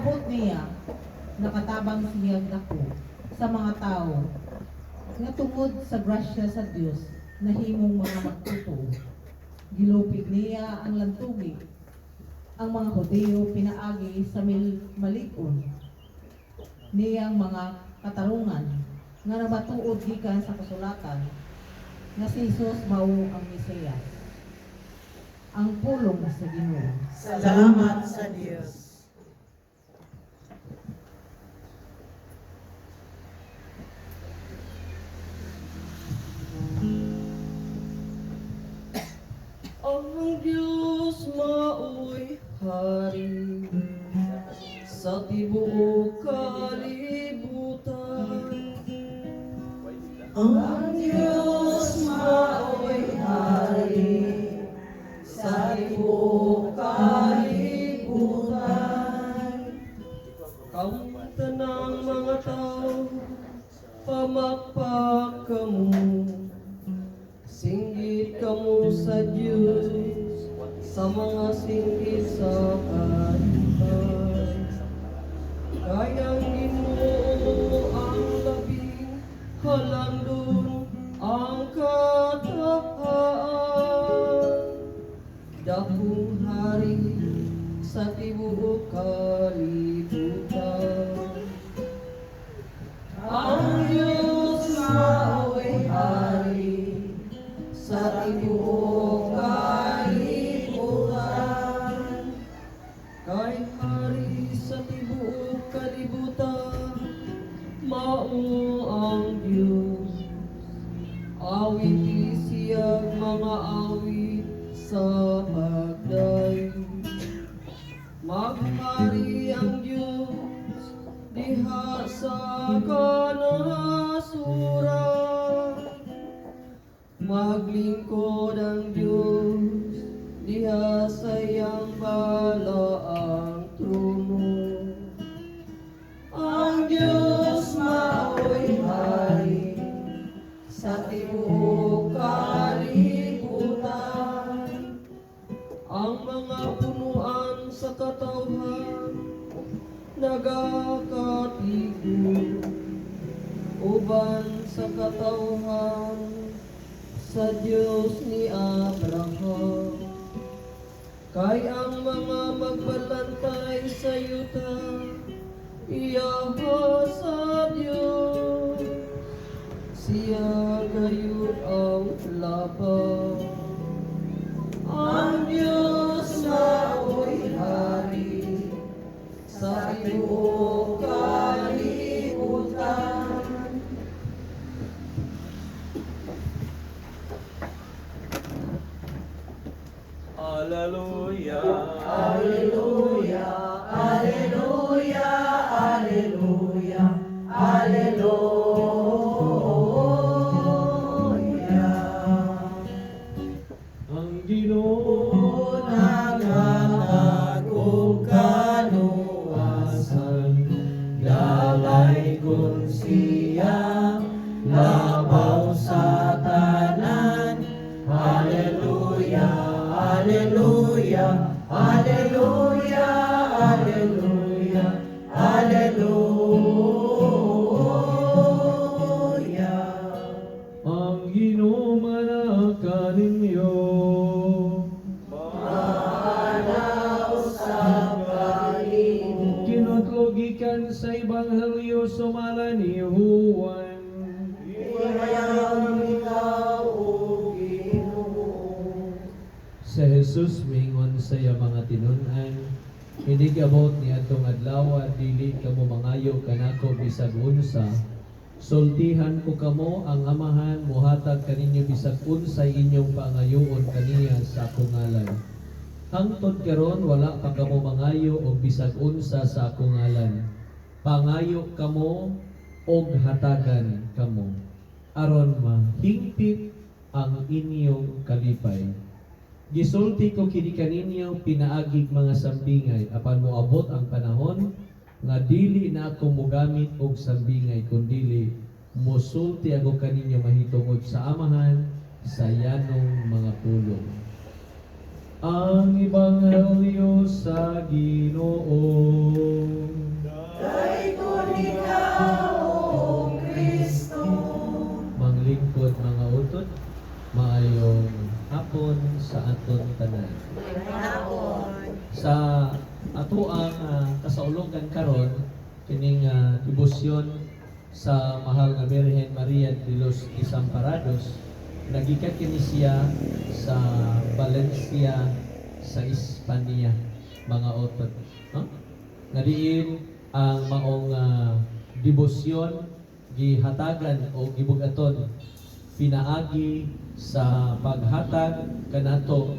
Pag-abot niya, nakatabang siya dako sa mga tao nga tungod sa grasya sa Dios nahimong mga magtuto. Gilupig niya ang lantugig. Ang mga Hudyo pinaagi sa malig-on niyang mga katarungan nga nabatuod gikan sa kasulatan nga si Jesus mao ang Mesiyas, ang pulong sa Ginoo. Salamat sa Diyos. Ang Diyos mao'y hari sa tibuok kalibutan. Ang Diyos mao'y hari sa tibuok kalibutan. Kamta ng mga tao, pamakpak kamo, singgit kamo sa Diyos, sa mga singgit sa kalibutan. Kayang Ginoo ang labing halandon ang kataan. Dakong hari sa tibuok kalibutan. Ang Diyos mao'y hari sa tibuok kalibutan. Kay hari sa tibuok kalibutan, mao ang Diyos. Awit siyag mga awit sa pagday. Maghari ang Diyos diha sa kanasuran. Maglingkod ang Diyos diha sa iyang balaang trono. Ang Diyos mao'y hari sa tibuok kalibutan. Ang mga punuan sa katawhan nagakatigo, uban sa katawhan sa Diyos ni Abraham. Kay ang mga magbalantay sa yuta, iyaha sa Diyos, siya gayud ang laban. Ang Diyos mao'y hari sa tibuok kalibutan. Alleluia. Alleluia, alleluia, alleluia, alleluia. Ang Ginoo Nagkakagong kaluwasan, dalay kung siya labaw sa tanan. Alleluia, alleluia, alleluia, alleluia, alleluia. ang Ginoo manaka ninyo. Kinatlogikan sa Ebanghelyo sumala ni Juan. Hinayang ikaw, O Ginoo. Sa Jesus mingon sa iya mga tinunan, hindi gabot ni atong adlaw dili kamo mangayo kanako bisag unsa. Sultihan ko kamo ang amahan muhatag kaninyo bisag unsay inyong pangayoon kaniya sa akong ngalan. Hangtod karon wala pa kamo mangayo og bisag unsa sa akong ngalan. Pangayo kamo og hatagan kamo aron mahingpit ang inyong kalipay. Gisulti ko kini kaninyo pinaagig mga sambingay apan moabot ang panahon nga dili na ako mogamit og sambingay kundili mosulti ako kaninyo mahitungod sa amahan sa yanong mga pulong. Ang Ebanghelyo sa Ginoo. hapon sa aton tanan. Sa ato ang kasaulogan karon kining debosyon sa mahal nga Birhen Maria de los Desamparados, nagikan kini siya sa Valencia sa Espanya, mga otot. No? Nadiin ang maong debosyon gihatagan o gibugaton pinaagi sa paghatag kanato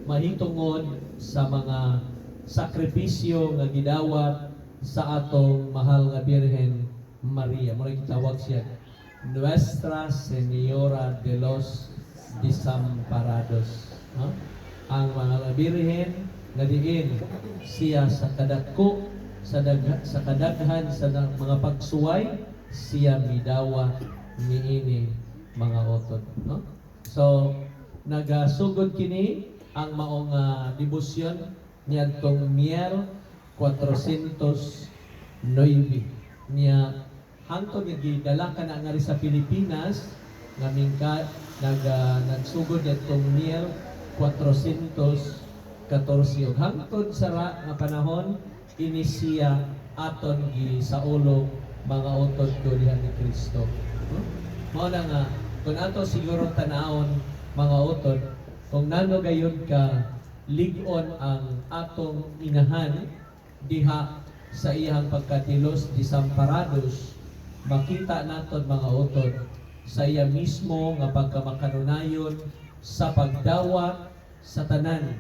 mahitungod sa mga sakripisyo nga gidawat sa atong mahal nga Birhen Maria. Muna gitawag siya Nuestra Señora de los Desamparados. No? Ang mga Birhen nga diin siya sa kadako sa kadaghan sa mga pagsuway siya midawa niini mga otot. No? So nagasugod kini ang maong debosyon niadtong Mier 409 niya hangtod nga gidala ka na nga rin sa Pilipinas nga nagsugod niadtong Mier 414 ug hangtod sa nga panahon ini siya aton gi sa ulo mga utod ko diha ni Kristo. Mao na nga kung ato siguro tanawon mga utod kung nano gayon ka ligon ang atong inahan diha sa iyang pagkatilos Desamparados, makita naton mga utod sa iya mismo nga pagkamakanunayon sa pagdawat sa tanan,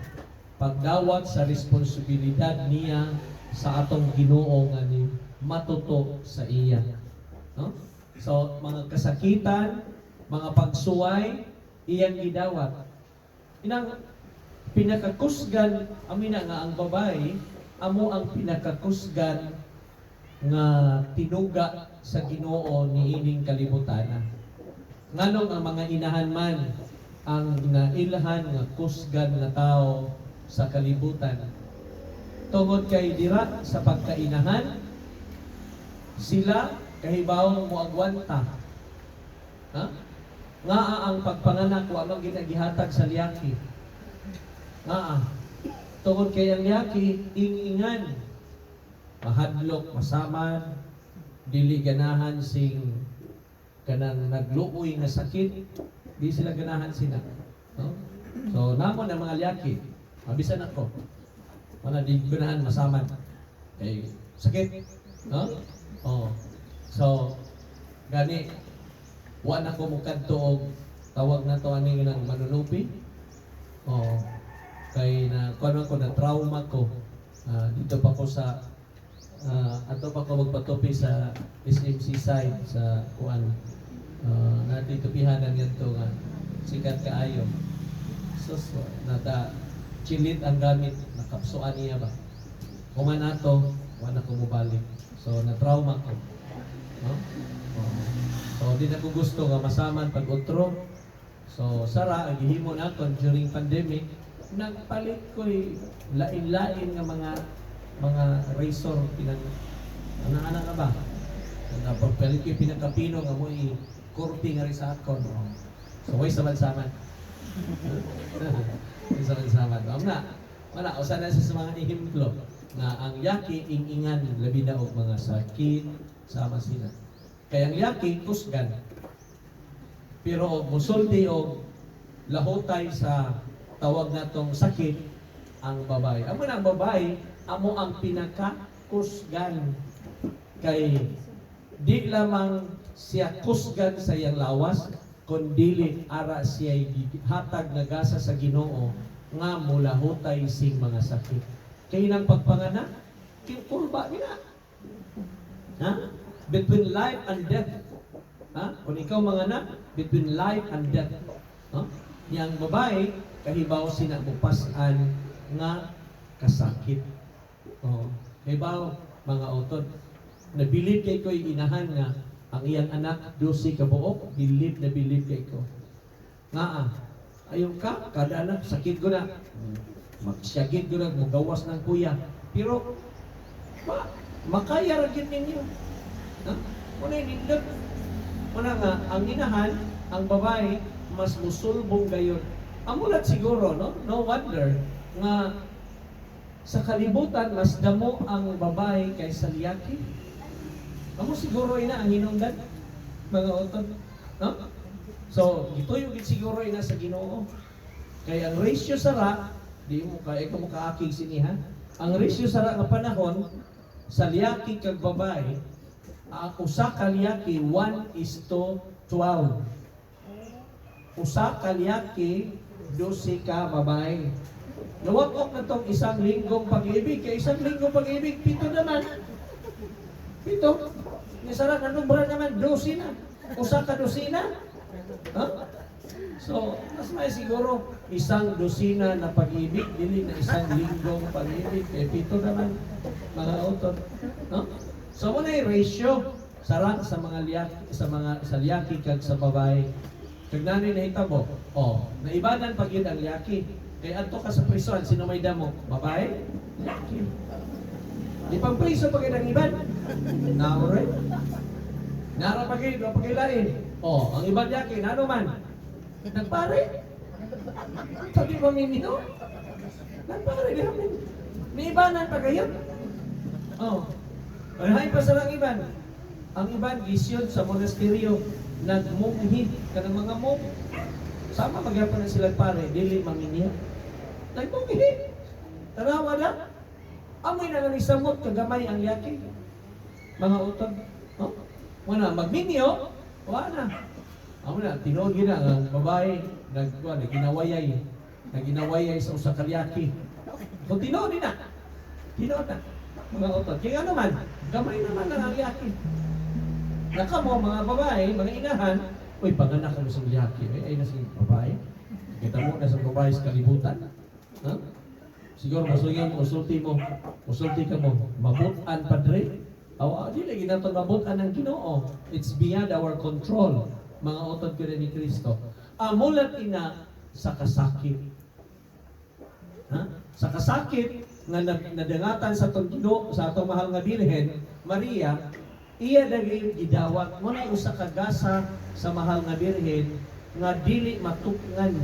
pagdawat sa responsibilidad niya sa atong Ginoo nga ni matuto sa iya. No? So mga kasakitan, mga pagsuway iyang gidawat. Inang pinakakusgan amina nga ang babae amo ang pinakakusgan nga tinuga sa Ginoo niining kalibutan. Nganong ang mga inahan man ang nailhan nga kusgan nga tao sa kalibutan. Tungod kay dira sa pagkainahan sila kahibaw mo agwanta. Ha? Nga ang pagpanganak wa man ginagihatag sa liyaki. Nga tungod kay ang liyaki ingingan, mahadlok, masamad, dili ganahan sing kanang nagluoy nga sakit, di sila ganahan sila. No? So namon ang mga liyaki, mabisan ako. Wala di ganahan masamad. Kay sakit, no? Oh. So gani wa na ko mukadto og tawag na to ani nang manunupi. Oh. Kay na kuno ko na trauma ko. Dito pa ko sa ato pa ko magpatupi sa SMC side sa kuan. Dito pihanan yanto nga sikat kaayo. Sus nata chilit ang gamit, nakapsuan niya ba? Kuman nato, wala ko mubalik. So na-trauma ko. No? So di na ko gusto nga masaman pag-utro. So sara ang gihimo naton during pandemic, nagpalit ko'y lain-lain nga mga razor pinang ana nga ba? Nagpalit ko'y pinakapino nga mo'y kurti nga rin sa akon. So way saman-saman. Way saman-saman. Wala, usan na sa mga ihimplo na ang yaki ingan labi na og mga sakit sama sila. Kaya ang yaki kusgan. Pero og musulti og lahutay sa tawag natong sakit ang babae. Amo na ang babae, amo ang pinaka-kusgan. Kay di lamang siya kusgan sa iyang lawas, kundi ara siya hatag nagasa sa Ginoo nga mulahutay sing mga sakit. Kay nang pagpanganak, kurba nila. Ha? Between life and death. Ha? Kung ikaw manganak, between life and death. Ha? Yang babae, kahibaw sinabupasan nga kasakit. Oh, kahibaw mga utod. Nabilib kay ko'y inahan nga ang iyang anak 12 ka buok, bilib kay ko. Nga ayon ka, kada anak sakit ko na. Magsyagit ko na, magawas ng kuya. Pero makaya rin ninyo. Ha? Muna nindot. Muna nga, ang inahan, ang babae, mas musulbong gayon Amulat siguro, no? No wonder nga sa kalibutan mas damo ang babae kaysa liyaki. Amo siguro ina ang hinungdan mga utod, no? So, gituyo gid siguro ina sa Ginoo. Kay ang ratio sara di mo kay mo kaakig siniha. Ang ratio sara nga panahon sa liyaki kag babae, usa ka liyaki 1:12. Usa ka liyaki 12 ka babae. Nawag-ok na tong isang linggong pag-ibig. Kaya isang linggong pag-ibig, 7 naman. 7. Ni Sarah, nanumbra naman, 12 na. Usa ka 12 na. Huh? So, mas may siguro isang 12 na pag-ibig, dili na isang linggong pag-ibig. Kaya 7 naman, mga autor. No? So, muna yung ratio. Sarang sa mga liyaki, sa liyaki kag sa babae. Kag nanay nahitabo, naibanan pag yun ang liyaki. Kaya ato ka sa prison, sino may damo? Babae? Liyaki. Di pang priso pag ang iban. Naure. Nara pag yun, pag-ilain. Ang iban liyaki, nano man? Nagpare. Sabi mo minino? Nagpare, gano'n. May ibanan pag yun. Malahay pa sa lang iban. Ang iban, gisyon sa monasteryo, nagmunghid ka ng mga mong. Sama magyapon na sila pare, dili mangingiya. Nagmunghid. Tanawa na. Amoy na nga samot, kagamay ang yaki. Mga utod. Wala, magminyo, wala. Amo na, tinuod gina ang babae, naginawayay sa usa ka yaki. So tinuod din na. Tinuod na. Mga utod. Kaya naman, gamay naman ang yaki. Nakamo mga babae, mga inahan, uy, panganak ka sa liyaki, ay nasa babae. Kita mo, nasa babae sa kalibutan. Siguro usulti ka mo, mabutan padre. Di lagi nato mabutan ng Ginoo. It's beyond our control, mga utod ko ni Kristo. Amulat ina sa kasakit. Sa kasakit, nga nadangatan sa atong Ginoo, sa atong mahal nga Birhen, Maria, iya dagay gidawat mo na usa ka gasa sa mahal nga Birhen nga dili matukngan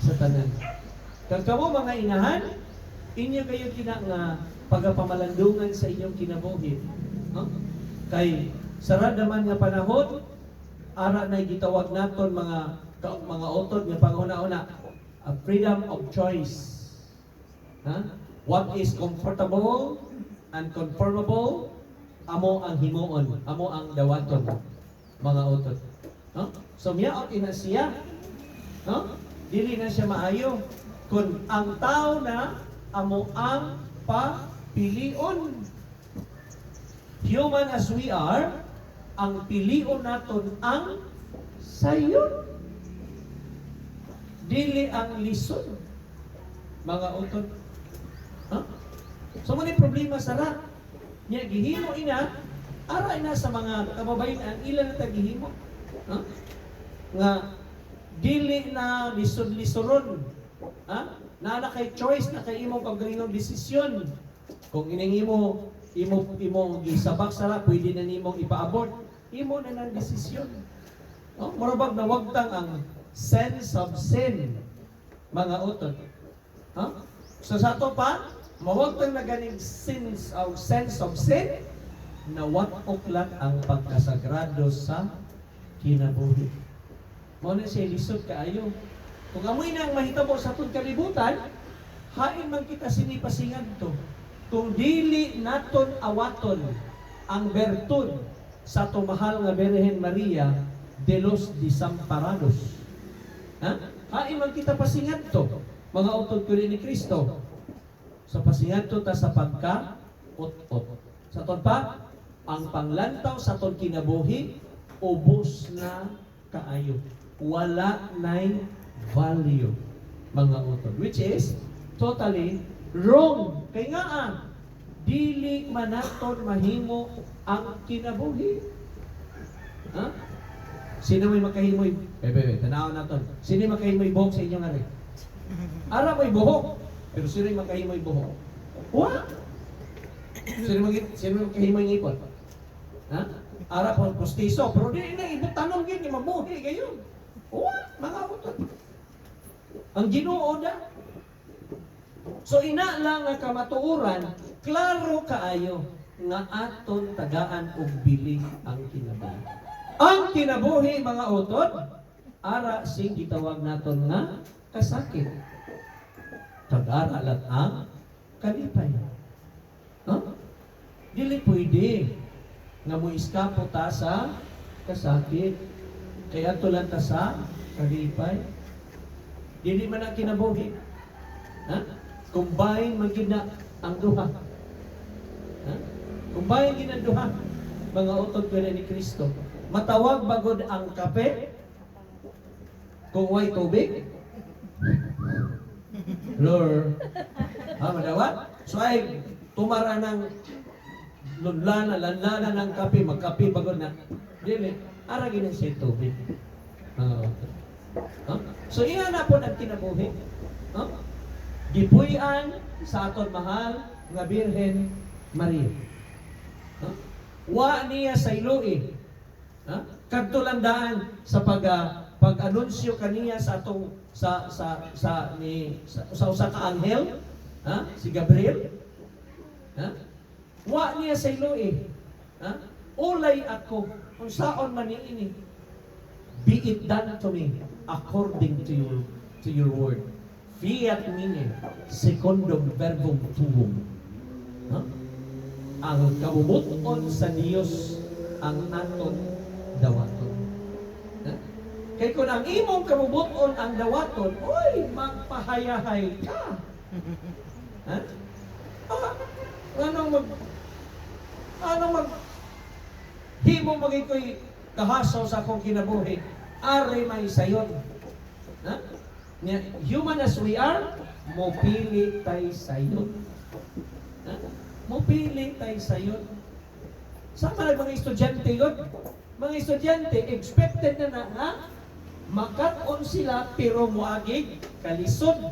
sa tanan. Kag kamo mga inahan, inyo kayo kina nga pagapamalandungan sa inyong kinabuhi. Kay sarada man nga panahon, ara na gitawag naton mga utod nga panguna-una, a freedom of choice. What is comfortable and conformable, amo ang himuon, amo ang dawaton, mga utod. So miyaot ina siya, dili na siya maayo. Kung ang tao na, amo ang papilion. Human as we are, ang pilion naton ang sayon. Dili ang lisod, mga utod. So muna problema sa lahat. Niya gihimo ina, ara ina sa mga kababayan ilan na tagihimo. Nga dili na lisod-lisoron. Na kay choice na kay imong paggalinong desisyon. Kung iningimo imo gisabak sara, pwede na nimong ipa-abort. Imo na nang desisyon. Murabag na wagtang ang sense of sin, mga utod. So sa to pa, mawagtang na ganing sense of sin, na wat-oklat ang pagkasagrado sa kinabuhi. Mao na siya lisod kaayo. Kung amoy nang mahitabo sa atong kalibutan, hain man kita sinipasingad to. Kung dili naton awaton ang bertud sa atong mahal nga Birhen Maria de los Desamparados. Hain man kita pasingad to, mga utod ko ni Kristo. Sa pasingad to ta sa pagka-ut-ut. Sa ton pa, ang panglantaw sa ton kinabuhi, ubos na kaayo. Wala na'y value, mga utod. Which is totally wrong. Kaya nga dili manaton mahimo ang kinabuhi. Sino may makahimoy? Tanaw naton. Sino may makahimoy buhok sa inyong ari? Ara may buhok, pero sino may makahimoy buhok? What? Sino may makahimoy ngipon? Ara po postiso, pero di na ibut tanong gini mabuhi kayo. What? Mga utod. Ang Ginoo na. So ina lang nga kamatuoran, klaro kaayo nga aton tagaan og bili ang kinabuhi. Ang kinabuhi mga utod, ara sing gitawag naton nga kasakit. Tagara lang ang kalipay. Huh? Dili pwede nga mo iskapo ta sa kasakit. Kaya tulan ta sa kalipay. Dili man ang kinabuhi. Ha? Combine man gid na ang duha. Ha? Combine gid ang duha. Mga utod ko ni Kristo. Matawag bagod ang kape kung way tubig. Lord. Ha, madawat? So ay tumara ng lanlana ng kape, magkape bagod na. Dili, ara gid siya tubig. Mga utod. Ha? So iya na po ang kinabuhi. Ha? Gipuy-an sa aton mahal nga Birhen Maria. Ha? Wa niya sa ilui. Ha? Kadto lang daan sa pag-anunsyo kaniya sa atong sa usa ka anghel, ha? Si Gabriel. Ha? Wa niya sa ilui. Ha? Ulay ako unsaon man niini. Be it done to me according to your word. Fiat mine, secundum verbum tuum. Ha? Ang kabubuton sa Dios ang aton dawaton. Ha? Kay kung ang imong kabubuton ang dawaton, oy, magpahayahay ka. Ha? Anong himo magikoy kahasaw sa akong kinabuhi, are may sayon. Ha? Human as we are, mopili tayo sayon. Ha? Mopili tayo sayon. Sama na mga estudyante yun. Mga estudyante, expected na ha? Makat-on sila, pero muagig, kalisod.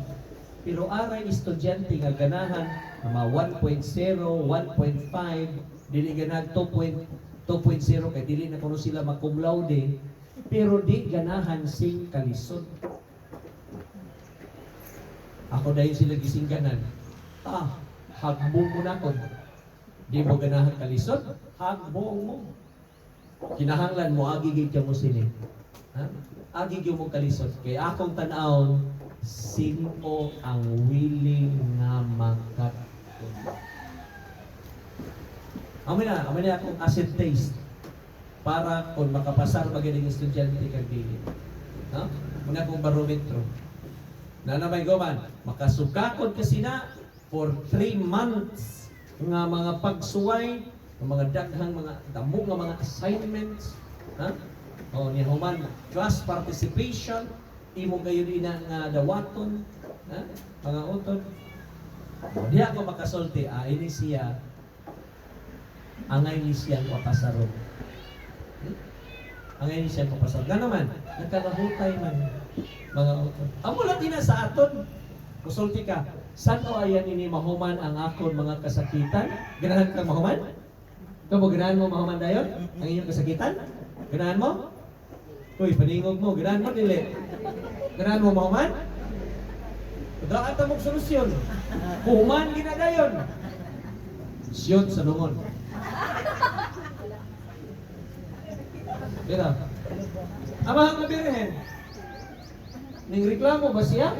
Pero aray estudyante nga ganahan, mga 1.0, 1.5, dili ganag 2.0 kay dili na kuno sila mag-cum laude, pero di ganahan sing kalisod. Ako dahil sila gisingganan, hagbong mo na ko. Di mo ganahan kalisod, hagbong mo. Kinahanglan mo, agigid ka mo sini. Ha? Agigid mo kalisod. Kaya akong tanawon, sino ang willing nga makat. Amin na akong acid taste para kung makapasar magaling estudyante kag dili. Ha? Muna akong barometro. Na may goman, makasukakod kasi na for 3 months nga mga pagsuway, mga daghang mga damo nga mga assignments, ha? O ni human class participation, imo kayo din nga dawaton, ha? Mga utod. Di ako makasulti, ini siya angay ni siya papasaro. Angay ni siya papasaro. Gano'n man, nagkalahutay man. Mga utod. Amo lang din sa aton. Kusulti ka, saan o ayan ini mahuman ang akon mga kasakitan? Ganahan kang mahuman? Kamo ganahan mo mahuman dayon? Ang inyong kasakitan? Ganahan mo? Uy, paningog mo. Ganahan mo, dili. Ganahan mo mahuman? Daan ta mong solusyon. Human ginadayon. Siyot sa lungon. Dito. Amahang na Birhen. Ning reklamo ba siya?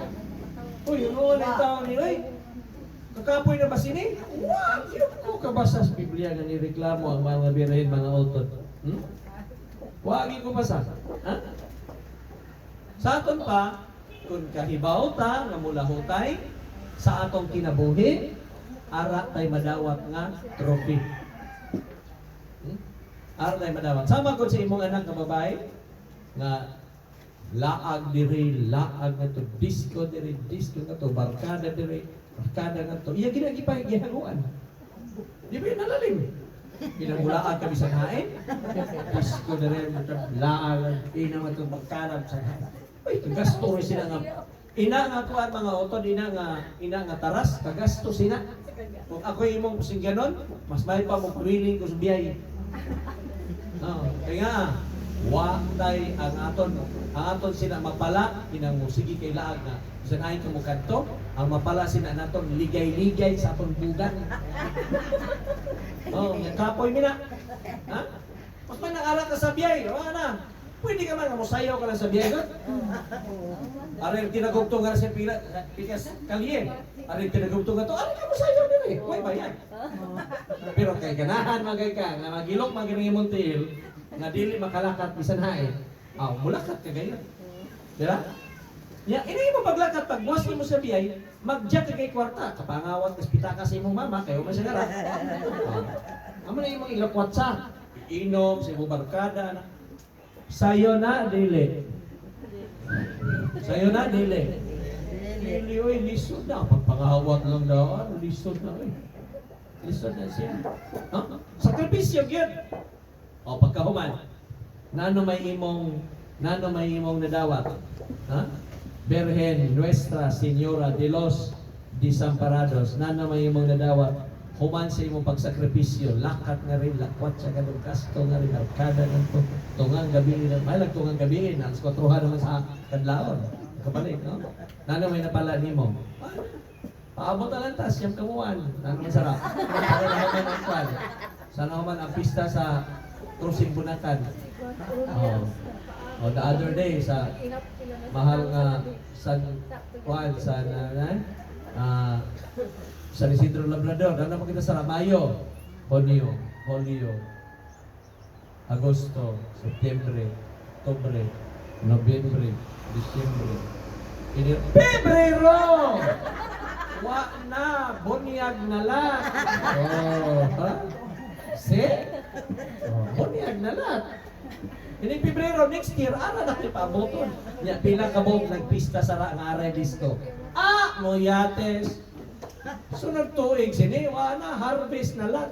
Uy, yung noon ang tao ni Ray. Kakapoy na ba sini? Wag, yun ko kabasa sa Biblia na nireklamo ang mga Birhen, mga utod. Wag ko basa. Ha? Sa aton pa, kung kahibaw ta, nga mula hutay, sa atong kinabuhi, ara tay madawat nga trophy. Ara tay madawat. Sama ko sa imong anak nga babae, nga laag diri, laag nga to, disco diri, disco nga to, barkada diri, barkada nga to. Iya ginagipay gihaluan. Di ba yun nalalim? Pinagulaag kami sa hain, disco diri, laag, ina nga to, barkada sa hain. Uy, kagasto rin sila nga. Ina nga kuan mga utod, ina nga taras, kagasto sila. Kung ako imong sing ganon, mas may pa mo willing ko sa biyay. Kaya nga, Wa tay ang aton sina mapala kinang sige kay laag na sanayin ko mo kanto ang mapala sina naton ligay-ligay sa atong bugan. Oh, kapoy mina. Ha? Mas may nag-aral ka sa biyay, wala na. Pwede ka man, musayaw ka lang sa biyay, God. Aray, tinagugtong ka na sa pikas kalye. Aray, tinagugtong ka to, aray ka musayaw din eh. Huwag ba yan? Pero kay ganahan magay ka, nga magilok magining imong tiil, nga dili makalakat bisan hae. Mulakat ka gayon. Diba? Ya, ini mo paglakat pag buwas mo sa biyay, mag-jack ka kay kwarta, kapangawat kas pitaka sa imong mama, kayo man sigara. Amo na imong ilakwat sa inom sa imong barkada na. Sayo na dili. Sayo na dili. Dili oy lisod na pagpangawat lang daw, lisod na oy. Lisod na siya. Sakripisyo gyud. Pagkahuman. Nano may imong nadawat? Ha? Birhen Nuestra Señora de los Desamparados. Nano may imong nadawat? Human sa imong pagsakripisyo, lakat nga rin, lakwat sa ganun kasto nga rin, arkada nga to, tungang gabi rin, may tungang gabi rin, alas 4 naman sa kadlaon. Kapalik, no? Nano may napala ni mo? Paabot na lang tas, siyam kamuan. Nano masarap. Sana naman ang kwan. Sana naman ang pista sa Krusing Bunakan. The other day, sa mahal nga San Juan, San Isidro Labrador, ano naman kita sa Mayo, Junio, Agosto, Septembre, Oktubre, Nobyembre, Disyembre, Pebrero! Wa na, bunyag na lang. Ha? Bunyag na lang. Ini Pebrero next year, ara na kayo paaboton. Pila kabog nagpista sa nga aray disco. Moyates. Sunod tuig, siniwa na, harvest na lang.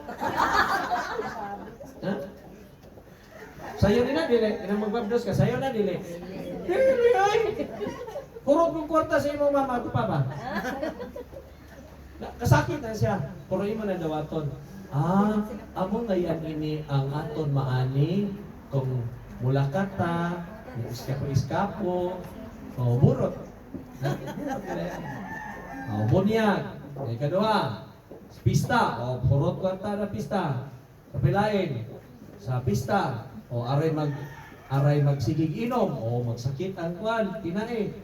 Ha? Sayo na dili, inang magbabdos ka, sayo na dili. Dili ay! Kurot kong kwarta sa imong mama, ito pa ba? Kasakit na siya, kuroin mo na dawaton. Amo na yan ini ang aton maani, kung mulakat ta, iskapo, burot. Bunyag. Ikadua, pista. Purot kwarta na pista. Kapilain, sa pista. Aray magsigig inom. Magsakit ang kwan, tinae.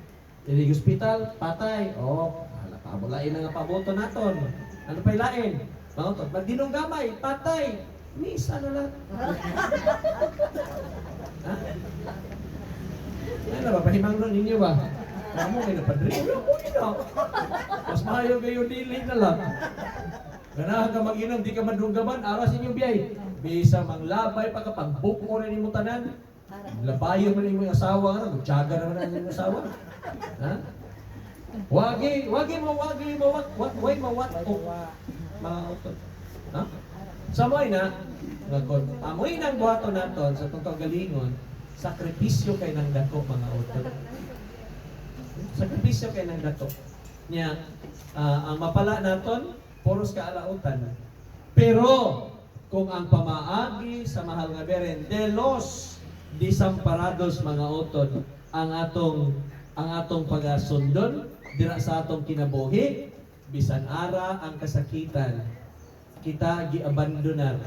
Ilig hospital, patay. Pabulain na nga paboto naton. Ano pa ilain? Magdinong gamay, patay. Misa na lang. Ha? Ano ba, pahimangron ninyo ba? Kamu may napadri. Mas mahayo kayo dili na lang. Ganahan ka mag-inom, di ka madunggaman, aras inyong biyay. Bisa manglabay pagkapag-book mo na mo tanan. Labayo man yung asawa, magtyaga naman ang inyong asawa. Ha? Wagi mawat o mga utod. Ha? Samoy na, amoy ng buhato naton sa itong kagalingon, sakripisyo kay ng dako mga utod. Sakripisyo kay ng dato. Ang mapala naton, puros kaalautan. Pero, kung ang pamaagi sa mahal nga beren, de los Desamparados mga utod, ang atong pagasundon, dira sa atong kinabuhi, bisan ara ang kasakitan, kita giabandonar.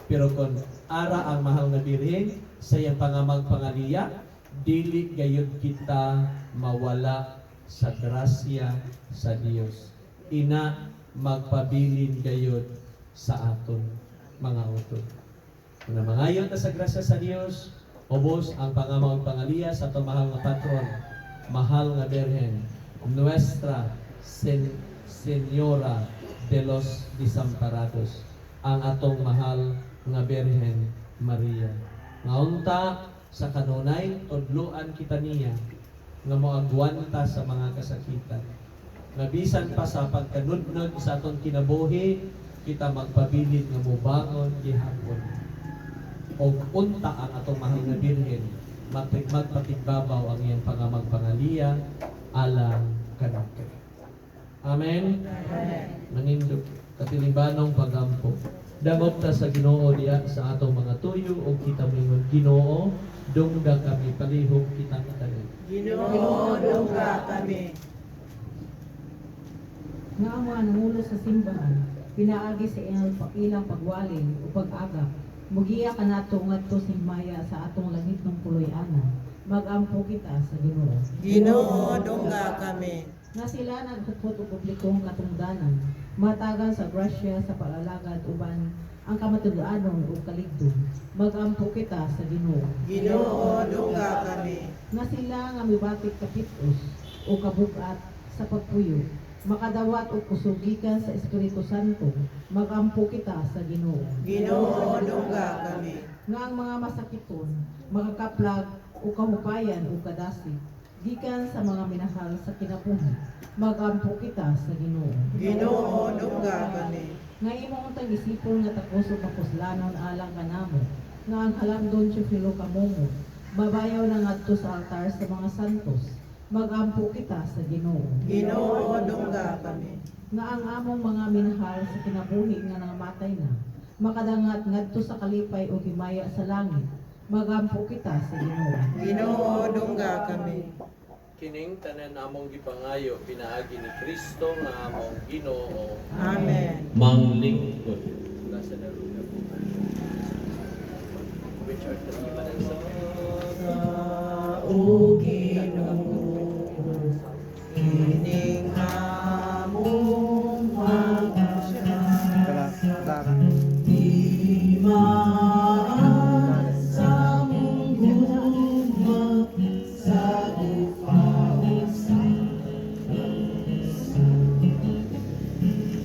Pero kung ara ang mahal nga birhen, sa iyang pangamag pangaliya, dili gayud kita mawala sa grasya sa Dios. Ina magpabilin gayud sa aton mga utod. Kung mangayon ta sa grasya sa Dios, ubos ang pangamang pangaliya sa atong mahal nga patron, mahal nga Birhen, Nuestra Señora de los Desamparados, ang atong mahal nga Birhen Maria. Ngaunta sa kanunay, tudluan kita niya nga moagwanta sa mga kasakitan. Nabisan pa sa pagkanudnud sa atong kinabuhi, kita magpabilin nga mobangon gihapon. Og unta ang atong mahal nga Birhen, magpatigbabaw ang iyang pangamagpangaliya alang kanake. Amen? Manindog, katilibanong pagampo. Dangop ta sa Ginoo diya sa atong mga tuyo o kita mingon Ginoo, dungga kami palihog kitang tanan. Ginoo, dungga kami. Nga ang mga nangulo sa simbahan, pinaagi sa ilang pagwalin o pag-agap, mugiya ka nato ngadto himaya sa atong langit ng puloy-ana, magampo kita sa Ginoo. Ginoo, dungga kami. Nga sila naghupot og publikong katungdanan, matagan sa grasya sa pag-alagad uban ang kamatudanon o kaligdong, magampo kita sa Ginoo. Ginoo, dungga kami. Nga sila nga mibatik kapitos o kabugat sa pagpuyo, makadawat o kusugikan sa Espiritu Santo, magampo kita sa Ginoo. Ginoo, dungga kami. Nga ang mga masakiton, makakaplag o kahupayan o kadasi, gikan sa mga minahal sa kinabuhi, magampo kita sa Ginoo. Ginoo, dungga kami. Nga imong untang isipon nga takos o kapuslanon alang kanamo, nga ang halandon siya filo kamomo, babayaw na ngadto sa altar sa mga santos, magampo kita sa Ginoo. Ginoo, dungga kami. Nga ang among mga minahal sa kinabuhi nga nangamatay na, makadangat ngadto sa kalipay o himaya sa langit, magampo kita sa Ginoo. Ginoo, dungga kami. Kining tanan among gipangayo pinaagi ni Kristo nga among Ginoo. Amen. Manglingkod. Mula sa daruga po. Which are the ibanan sa O Ginoo, kining among mga di maasa mong gugma sa gupausan.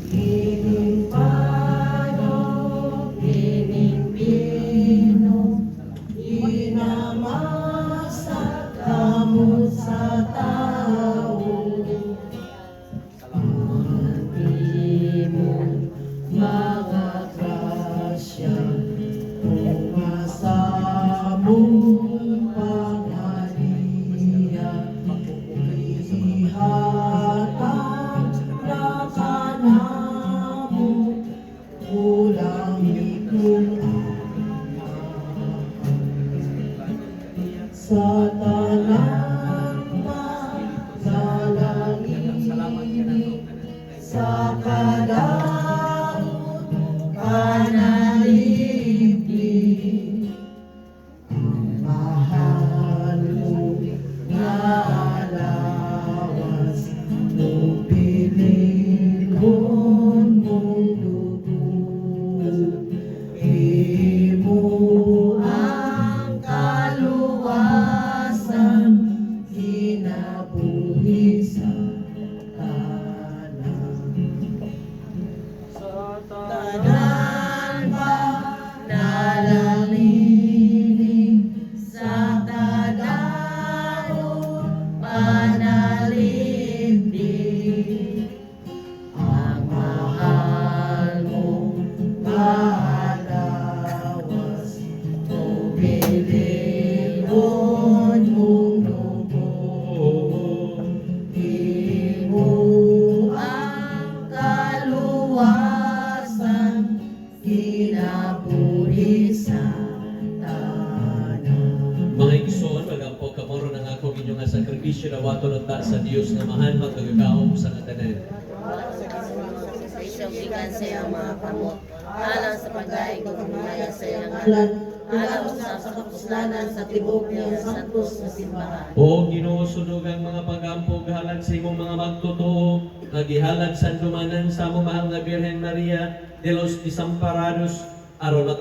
Kining pano, kining pino, inamasa kamo sa tao. Imong mga grasya, umasamong pangaliya, ihatag na kanamo, ulang ikong sa tanan magalangin sa kadaot panalipin ang mahal mo nga alawas mo pilingon mong dugo. Imo ang kaluwasan, kinabuhi sa tanan pa nalalinig sa tadaon panalipin ang mahal mong maalawas o pilingon mong dugo. Imo ang kaluwasan, kinabuhi sa tanan. mga igsoon, magampo kamoro ng ako inyong nga sakripisyo na wato ta sa Dios nga mahal magkagagahom sa katanan. Sa isyong ikan sa iyang mga kamot, alang sa pagdaig ng kumaya sa iyang ngalan, alang sa kapuslanan sa tibok niyang santos na simbahan. O Ginoo, sunugang mga pagampo halad sa imong mga magtotoo, nagihalad sa dumanan sa among mahal nga Birhen Maria de los Desamparados, aron